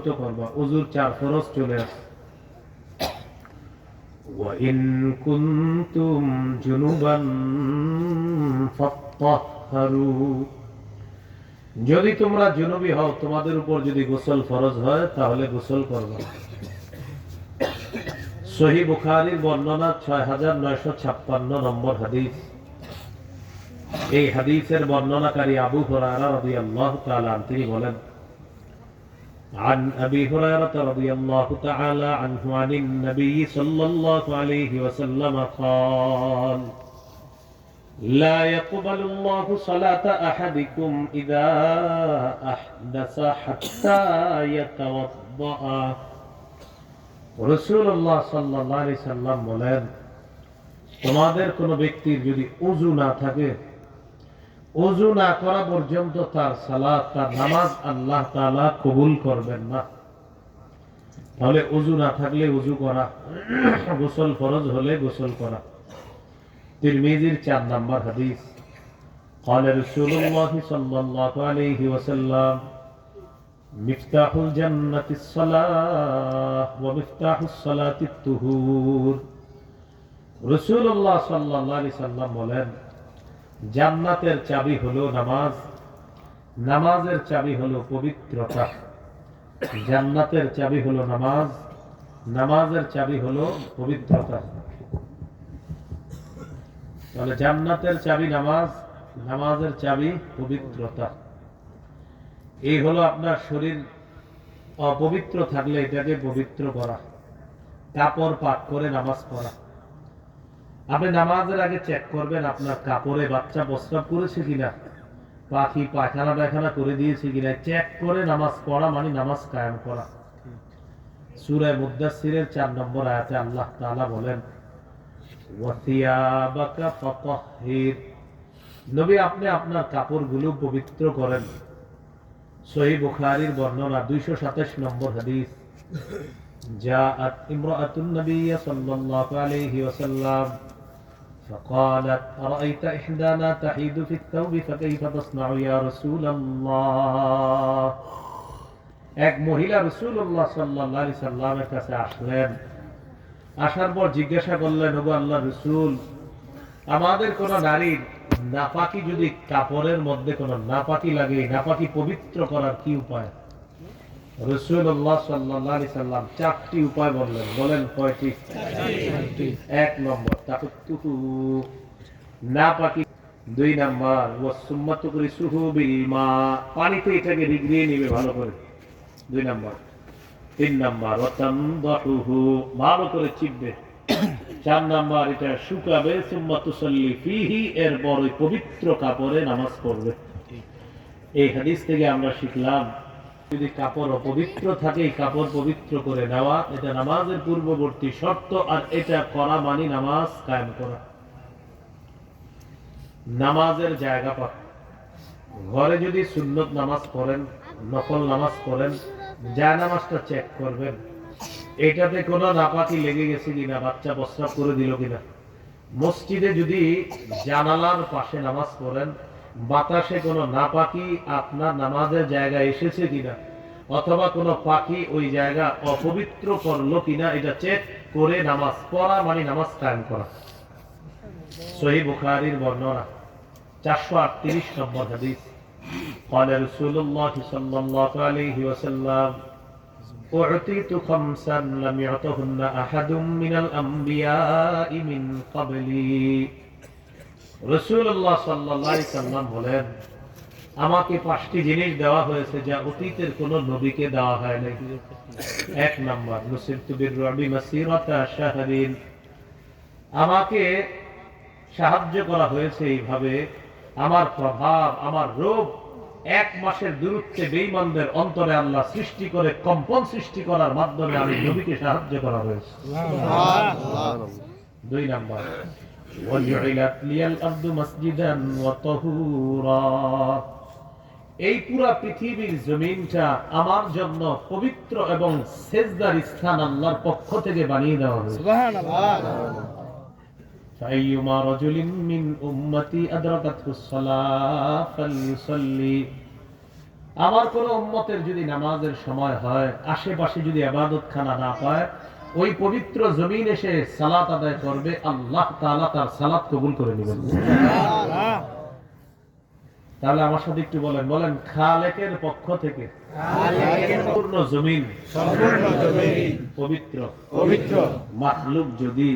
ছোট করবা। ওযুর 4 ফরজ চলে আসে। ওয়া ইন কুনতুম জুনুবান ফাত্তাহহারু, যদি তোমরা জুনুবি হও, তোমাদের উপর যদি গোসল ফরজ হয় তাহলে গোসল করবা। সহিহ বুখারীর বর্ণনা 6956 নম্বর হাদিস। এই হাদিসের বর্ণনাকারী আবু হুরায়রা রাদিয়াল্লাহু তাআলা আনহু তিনি বলেন, عن أبي هريرة رضي الله تعالى عنه عن النبي صلى الله عليه وسلم قال لا يقبل الله صلاة أحدكم إذا أحدث حتى يتوضأ। রাসূলুল্লাহ সাল্লাল্লাহু আলাইহি সাল্লাম বলেন, তোমাদের কোন ব্যক্তির যদি ওযু না থাকে, ওযু না করা পর্যন্ত তার সালাত, তার নামাজ আল্লাহ তাআলা কবুল করবেন না। তাহলে ওযু না থাকলে ওযু করা, গোসল ফরজ হলে গোসল করা। তিরমিজির 4 নম্বর হাদিস। قال رسول الله صلى الله عليه وسلم مفتاح الجنة الصلاة ومفتاح الصلاة الطهور। রাসূলুল্লাহ সাল্লাল্লাহু আলাইহি সাল্লাম বলেন, জান্নাতের চাবি হলো নামাজ, নামাজের চাবি হলো পবিত্রতা। জান্নাতের চাবি হলো নামাজ, নামাজের চাবি হলো পবিত্রতা। তাহলে জান্নাতের চাবি নামাজ, নামাজের চাবি পবিত্রতা। এই হলো আপনার শরীর অপবিত্র থাকলে এটাকে পবিত্র করা, কাপড় পাক করে নামাজ পড়া। আপনি নামাজের আগে চেক করবেন আপনার কাপড়ে বাচ্চা প্রস্রাব করেছে কিনা, পাখি পায়খানা পায়খানা করে দিয়েছে কিনা। চেক করে নামাজ পড়া মানে নামাজ কায়েম করা। সূরা মুদ্দাসসিরের 4 নম্বর আয়াতে আল্লাহ তাআলা বলেন, ওয়াসিয়াবাকা ফাতাহহির, নবী আপনি আপনার কাপড়গুলো পবিত্র করেন। সহিহ বুখারীর বর্ণনা 227 নম্বর হাদিস। জাআত ইমরাআতুন নবী সাল্লাল্লাহু আলাইহি ওয়াসাল্লাম فقالت أرأيت إحدانا تحيد في الثوب فكيف تصنع يا رسول الله। এক মহিলা রাসূলুল্লাহ সাল্লাল্লাহু আলাইহি সাল্লামের কাছে আসলেন। আসার পর জিজ্ঞাসা করলেন, ওগো আল্লাহর রাসূল, আমাদের কোন নারীর নাপাকি যদি কাপড়ের মধ্যে কোন নাপাকি লাগে, নাপাকি পবিত্র করার কি উপায়? রাসূলুল্লাহ সাল্লাল্লাহু আলাইহি সাল্লাম 4টি উপায় বললেন। বলেন কয়টি? 1 নম্বর তাকুতুহু, নাপাকি। 2 নম্বর ওয়াসুম্মাতু করিসুহু বিল মা, পানিতে এটাকে রিগড়িয়ে নেবে ভালো করে। 2 নম্বর। 3 নম্বর ওয়াতামদাহুহু, ভালো করে চিপবে। 4 নম্বর এটা শুকাবে। সুম্মা তুসাল্লি ফিহি, এরপর ওই পবিত্র কাপড়ে নামাজ পড়বে। এই হাদিস থেকে আমরা শিখলাম, যদি কাপড় অপবিত্র থাকে এই কাপড় পবিত্র করে নেওয়া, এটা নামাজের পূর্ববর্তী শর্ত। আর এটা করা মানে নামাজ কায়েম করা। নামাজের জায়গা পাক, ঘরে যদি সুন্নত নামাজ পড়েন, নফল নামাজ পড়েন, জায়নামাজটা চেক করবেন এটাতে কোনো নাপাকি লেগে গেছে কিনা, বাচ্চা প্রস্রাব করে দিল কিনা। মসজিদে যদি জানালার পাশে নামাজ পড়েন, বাতাসে কোনো নাপাকি আপনার নামাজের জায়গায় এসেছে কিনা, অথবা কোনো পাখি ওই জায়গা অপবিত্র করলো কিনা, এটা চেক করে নামাজ পড়া মানে নামাজ কায়েম করা। সহিহ বুখারীর বর্ণনা 438 নম্বর হাদিস। قال رسول الله صلى الله عليه وسلم أعطيت خمسا لم يعطهن أحد من الأنبياء من قبلي। রাসূলুল্লাহ সাল্লাল্লাহু আলাইহি সাল্লাম বলেন, আমাকে 5টি জিনিস দেওয়া হয়েছে যা অতীতের কোন নবীকে দেওয়া হয় নাই। 1 নম্বর নুসিরতু বিররুবি মাসিরাতা শাহরিন, আমাকে সাহায্য করা হয়েছে এইভাবে, আমার প্রভাব, আমার রূপ 1 মাসের দূরত্বে বেঈমানদের অন্তরে আল্লাহ সৃষ্টি করে কম্পন সৃষ্টি করার মাধ্যমে আমি নবীকে সাহায্য করা হয়েছে। সুবহানাল্লাহ। 2 নম্বর ওয়াজুইলাত লিয়াল আরদু মাসজিদান ওয়া তাহুরা, এই পুরা পৃথিবীর জমিনটা আমার জন্য পবিত্র এবং সেজদার স্থান আল্লাহর পক্ষ থেকে বানিয়ে দেওয়া হয়েছে। সুবহানাল্লাহ। فأيما رجل من أمتي أدركته الصلاة فليصلي، আমার কোন উম্মতের যদি নামাজের সময় হয়, আশেপাশে যদি ইবাদত খানা না পায়, ওই পবিত্র জমিন এসে সালাত আদায় করবে, আল্লাহ তাআলা তার সালাত কবুল করে নেবেন। তাহলে আমার সাথে একটু বলেন, বলেন খালেকের পক্ষ থেকে সম্পূর্ণ জমিন পবিত্র, মাখলুক যদি